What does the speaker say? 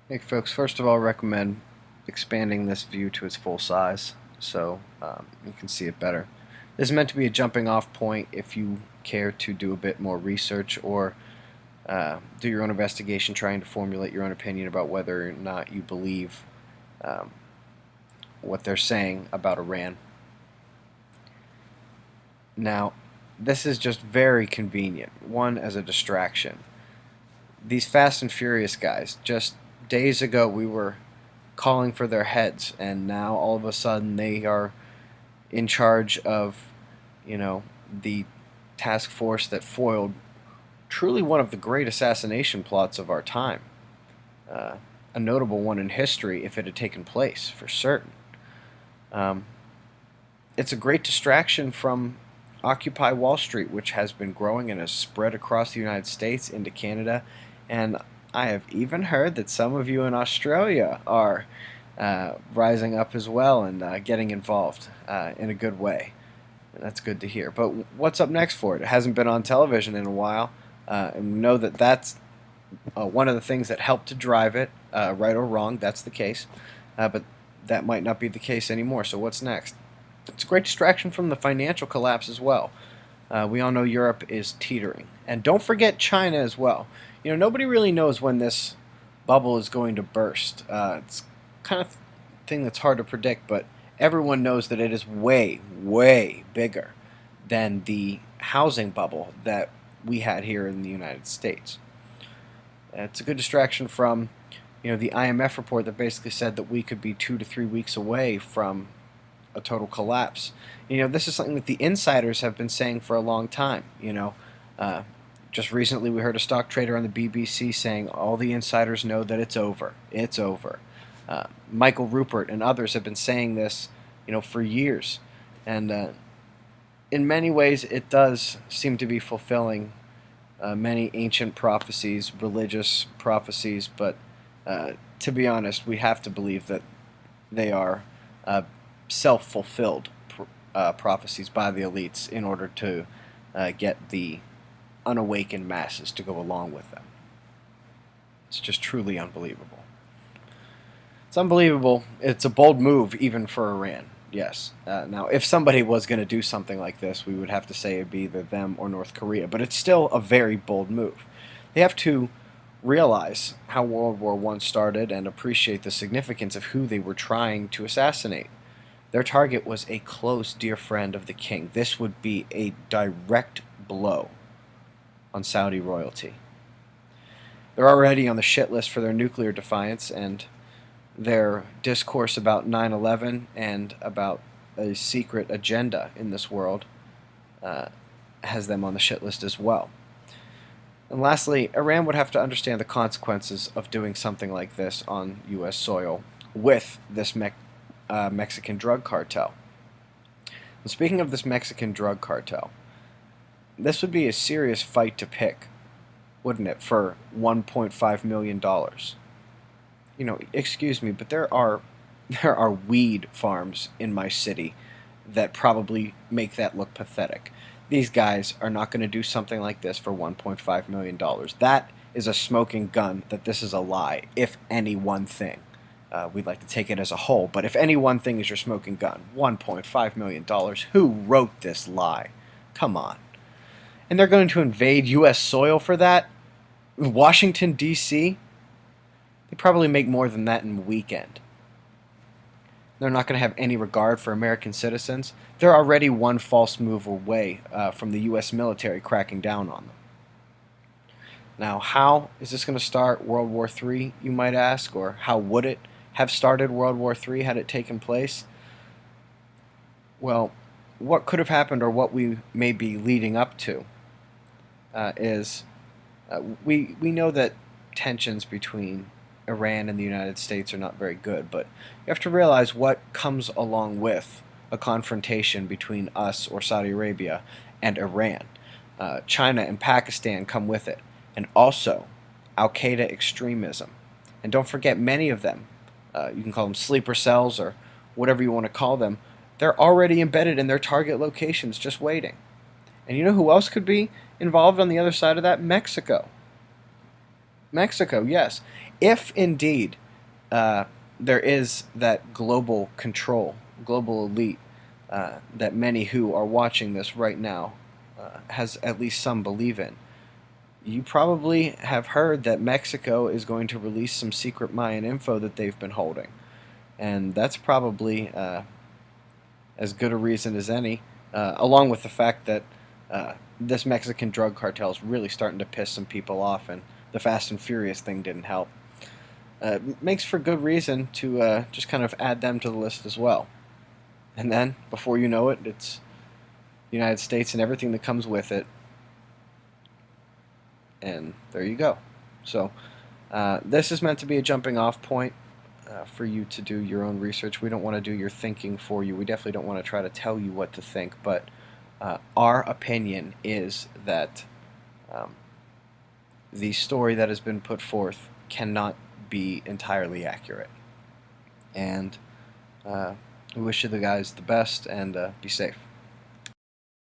Hey folks, first of all, recommend expanding this view to its full size so you can see it better. This is meant to be a jumping off point if you care to do a bit more research or do your own investigation trying to formulate your own opinion about whether or not you believe um, what they're saying about Iran. Now, this is just very convenient. One, as a distraction. These Fast and Furious guys, just days ago we were calling for their heads, and now all of a sudden they are in charge of, the task force that foiled truly one of the great assassination plots of our time. Uh, a notable one in history if it had taken place, for certain. Um, it's a great distraction from Occupy Wall Street, which has been growing and has spread across the United States into Canada. And I have even heard that some of you in Australia are rising up as well and getting involved in a good way. And that's good to hear. But what's up next for it? It hasn't been on television in a while. And we know that that's one of the things that helped to drive it, right or wrong, that's the case. But that might not be the case anymore. So what's next? It's a great distraction from the financial collapse as well. We all know Europe is teetering. And don't forget China as well. Nobody really knows when this bubble is going to burst. It's kind of thing that's hard to predict, but everyone knows that it is way, way bigger than the housing bubble that we had here in the United States. It's a good distraction from, the IMF report that basically said that we could be 2 to 3 weeks away from a total collapse. This is something that the insiders have been saying for a long time. Uh, just recently we heard a stock trader on the BBC saying all the insiders know that it's over. It's over. Michael Rupert and others have been saying this, for years. And in many ways it does seem to be fulfilling many ancient prophecies, religious prophecies, but to be honest, we have to believe that they are self-fulfilled prophecies by the elites in order to get the unawakened masses to go along with them. It's just truly unbelievable. It's unbelievable. It's a bold move even for Iran. Yes. Now, if somebody was going to do something like this, we would have to say it'd be either them or North Korea. But it's still a very bold move. They have to realize how World War I started and appreciate the significance of who they were trying to assassinate. Their target was a close, dear friend of the king. This would be a direct blow on Saudi royalty. They're already on the shit list for their nuclear defiance, and their discourse about 9/11 and about a secret agenda in this world has them on the shit list as well. And lastly, Iran would have to understand the consequences of doing something like this on U.S. soil with this Mexican drug cartel. And speaking of this Mexican drug cartel, this would be a serious fight to pick, wouldn't it, for $1.5 million? Excuse me, but there are weed farms in my city that probably make that look pathetic. These guys are not going to do something like this for $1.5 million. That is a smoking gun that this is a lie, if any one thing. We'd like to take it as a whole, but if any one thing is your smoking gun, $1.5 million, who wrote this lie? Come on. And they're going to invade U.S. soil for that? Washington, D.C.? They probably make more than that in a weekend. They're not going to have any regard for American citizens. They're already one false move away from the U.S. military cracking down on them. Now, how is this going to start World War III, you might ask? Or how would it have started World War III had it taken place? Well, what could have happened, or what we may be leading up to, is we know that tensions between Iran and the United States are not very good, but you have to realize what comes along with a confrontation between us or Saudi Arabia and Iran. China and Pakistan come with it, and also Al-Qaeda extremism. And don't forget, many of them, you can call them sleeper cells or whatever you want to call them, they're already embedded in their target locations just waiting. And you know who else could be involved on the other side of that? Mexico. Mexico, yes. If indeed uh, there is that global control, global elite, that many who are watching this right now has at least some believe in. You probably have heard that Mexico is going to release some secret Mayan info that they've been holding. And that's probably as good a reason as any, along with the fact that this Mexican drug cartel is really starting to piss some people off, and the Fast and Furious thing didn't help. Makes for good reason to just kind of add them to the list as well. And then, before you know it, it's the United States and everything that comes with it, and there you go. So, this is meant to be a jumping off point for you to do your own research. We don't want to do your thinking for you. We definitely don't want to try to tell you what to think, but our opinion is that um, the story that has been put forth cannot be entirely accurate. And we wish you the guys the best, and be safe.